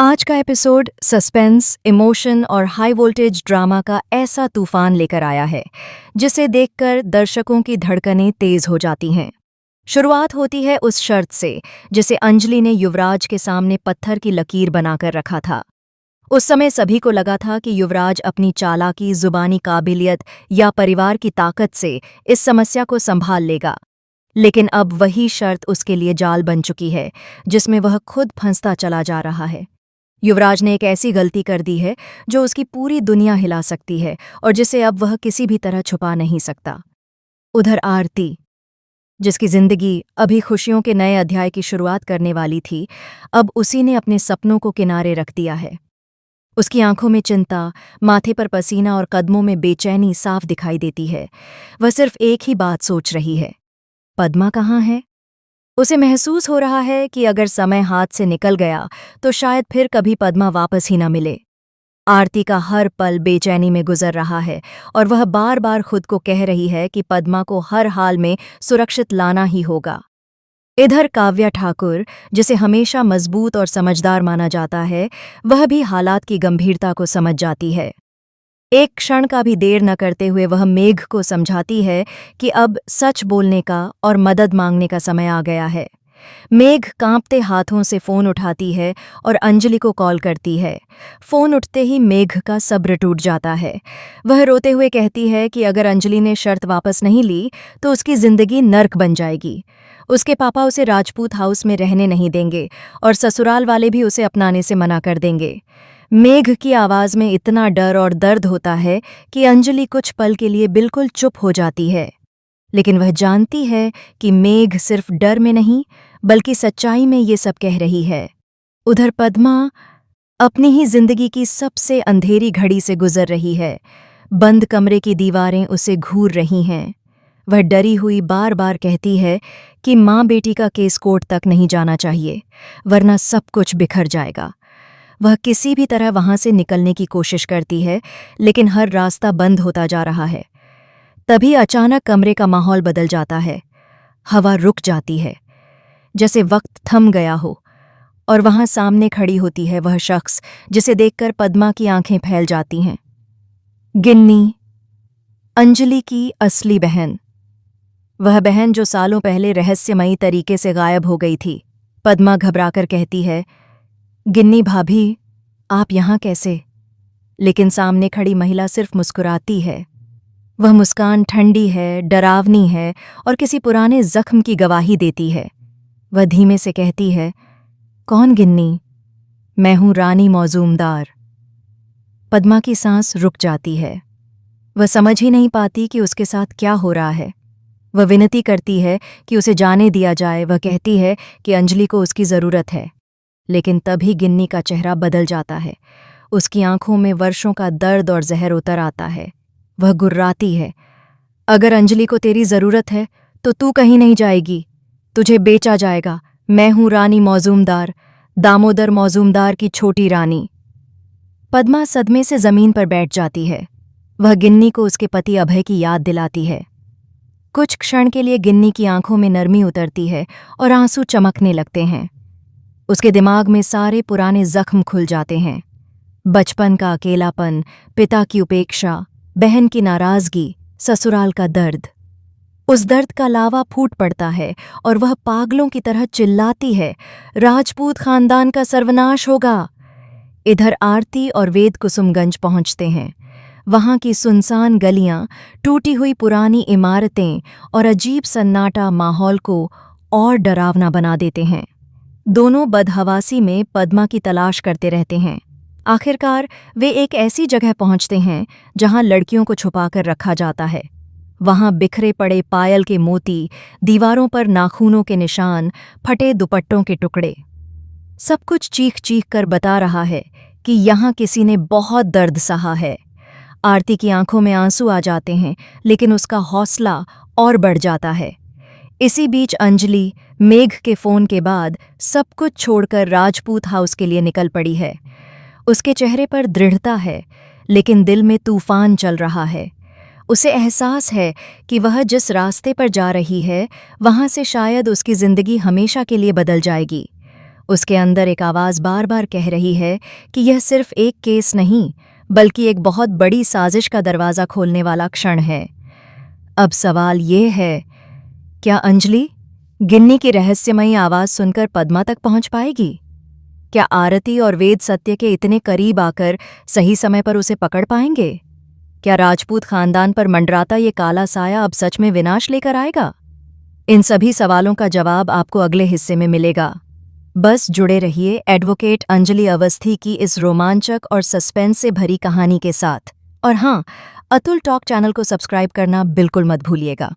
आज का episode suspense, emotion और हाई वोल्टेज ड्रामा का ऐसा तूफान लेकर आया है जिसे देखकर दर्शकों की धड़कनें तेज हो जाती हैं। शुरुआत होती है उस शर्त से जिसे अंजलि ने युवराज के सामने पत्थर की लकीर बनाकर रखा था। उस समय सभी को लगा था कि युवराज अपनी चालाकी, जुबानी काबिलियत या परिवार की ताकत से इस समस्या को संभाल लेगा। लेकिन अब वही शर्त उसके लिए जाल बन चुकी है जिसमें वह खुद फंसता चला जा रहा है। युवराज ने एक ऐसी गलती कर दी है जो उसकी पूरी दुनिया हिला सकती है और जिसे अब वह किसी भी तरह छुपा नहीं सकता। उधर आरती, जिसकी जिंदगी अभी खुशियों के नए अध्याय की शुरुआत करने वाली थी, अब उसी ने अपने सपनों को किनारे रख दिया है। उसकी आंखों में चिंता, माथे पर पसीना और कदमों में बेचैनी साफ दिखाई देती है। वह सिर्फ एक ही बात सोच रही है, पद्मा कहाँ है? उसे महसूस हो रहा है कि अगर समय हाथ से निकल गया तो शायद फिर कभी पद्मा वापस ही न मिले। आरती का हर पल बेचैनी में गुजर रहा है और वह बार बार खुद को कह रही है कि पद्मा को हर हाल में सुरक्षित लाना ही होगा। इधर काव्या ठाकुर, जिसे हमेशा मजबूत और समझदार माना जाता है, वह भी हालात की गंभीरता को समझ जाती है। एक क्षण का भी देर न करते हुए वह मेघ को समझाती है कि अब सच बोलने का और मदद मांगने का समय आ गया है। मेघ कांपते हाथों से फोन उठाती है और अंजलि को कॉल करती है। फोन उठते ही मेघ का सब्र टूट जाता है। वह रोते हुए कहती है कि अगर अंजलि ने शर्त वापस नहीं ली तो उसकी जिंदगी नर्क बन जाएगी। उसके पापा उसे राजपूत हाउस में रहने नहीं देंगे और ससुराल वाले भी उसे अपनाने से मना कर देंगे। मेघ की आवाज में इतना डर और दर्द होता है कि अंजलि कुछ पल के लिए बिल्कुल चुप हो जाती है। लेकिन वह जानती है कि मेघ सिर्फ डर में नहीं बल्कि सच्चाई में ये सब कह रही है। उधर पद्मा अपनी ही जिंदगी की सबसे अंधेरी घड़ी से गुजर रही है। बंद कमरे की दीवारें उसे घूर रही हैं। वह डरी हुई बार बार कहती है कि माँ बेटी का केस कोर्ट तक नहीं जाना चाहिए, वरना सब कुछ बिखर जाएगा। वह किसी भी तरह वहां से निकलने की कोशिश करती है, लेकिन हर रास्ता बंद होता जा रहा है। तभी अचानक कमरे का माहौल बदल जाता है। हवा रुक जाती है, जैसे वक्त थम गया हो, और वहां सामने खड़ी होती है वह शख्स जिसे देखकर पद्मा की आंखें फैल जाती हैं। गिन्नी, अंजलि की असली बहन। वह बहन जो सालों पहले रहस्यमयी तरीके से गायब हो गई थी। पद्मा घबराकर कहती है, गिन्नी भाभी, आप यहाँ कैसे? लेकिन सामने खड़ी महिला सिर्फ मुस्कुराती है। वह मुस्कान ठंडी है, डरावनी है और किसी पुराने जख्म की गवाही देती है। वह धीमे से कहती है, कौन गिन्नी? मैं हूं रानी मौजूमदार। पद्मा की सांस रुक जाती है। वह समझ ही नहीं पाती कि उसके साथ क्या हो रहा है। वह विनती करती है कि उसे जाने दिया जाए। वह कहती है कि अंजलि को उसकी ज़रूरत है। लेकिन तभी गिन्नी का चेहरा बदल जाता है। उसकी आंखों में वर्षों का दर्द और जहर उतर आता है। वह गुर्राती है, अगर अंजलि को तेरी ज़रूरत है तो तू कहीं नहीं जाएगी, तुझे बेचा जाएगा। मैं हूं रानी मौजूमदार, दामोदर मौजूमदार की छोटी रानी। पद्मा सदमे से जमीन पर बैठ जाती है। वह गिन्नी को उसके पति अभय की याद दिलाती है। कुछ क्षण के लिए गिन्नी की आंखों में नरमी उतरती है और आंसू चमकने लगते हैं। उसके दिमाग में सारे पुराने जख्म खुल जाते हैं। बचपन का अकेलापन, पिता की उपेक्षा, बहन की नाराजगी, ससुराल का दर्द। उस दर्द का लावा फूट पड़ता है और वह पागलों की तरह चिल्लाती है, राजपूत खानदान का सर्वनाश होगा। इधर आरती और वेद कुसुमगंज पहुंचते हैं। वहां की सुनसान गलियां, टूटी हुई पुरानी इमारतें और अजीब सन्नाटा माहौल को और डरावना बना देते हैं। दोनों बदहवासी में पद्मा की तलाश करते रहते हैं। आखिरकार वे एक ऐसी जगह पहुंचते हैं जहां लड़कियों को छुपाकर रखा जाता है। वहां बिखरे पड़े पायल के मोती, दीवारों पर नाखूनों के निशान, फटे दुपट्टों के टुकड़े। सब कुछ चीख चीख कर बता रहा है कि यहाँ किसी ने बहुत दर्द सहा है। आरती की आंखों में आंसू आ जाते हैं, लेकिन उसका हौसला और बढ़ जाता है। इसी बीच अंजलि मेघ के फोन के बाद सब कुछ छोड़कर राजपूत हाउस के लिए निकल पड़ी है। उसके चेहरे पर दृढ़ता है, लेकिन दिल में तूफान चल रहा है। उसे एहसास है कि वह जिस रास्ते पर जा रही है वहां से शायद उसकी जिंदगी हमेशा के लिए बदल जाएगी। उसके अंदर एक आवाज़ बार बार कह रही है कि यह सिर्फ एक केस नहीं, बल्कि एक बहुत बड़ी साजिश का दरवाज़ा खोलने वाला क्षण है। अब सवाल ये है, क्या अंजलि गिन्नी की रहस्यमयी आवाज़ सुनकर पद्मा तक पहुंच पाएगी? क्या आरती और वेद सत्य के इतने करीब आकर सही समय पर उसे पकड़ पाएंगे? क्या राजपूत खानदान पर मंडराता ये काला साया अब सच में विनाश लेकर आएगा? इन सभी सवालों का जवाब आपको अगले हिस्से में मिलेगा। बस जुड़े रहिए एडवोकेट अंजलि अवस्थी की इस रोमांचक और सस्पेंस से भरी कहानी के साथ। और हाँ, अतुल टॉक चैनल को सब्सक्राइब करना बिल्कुल मत भूलिएगा।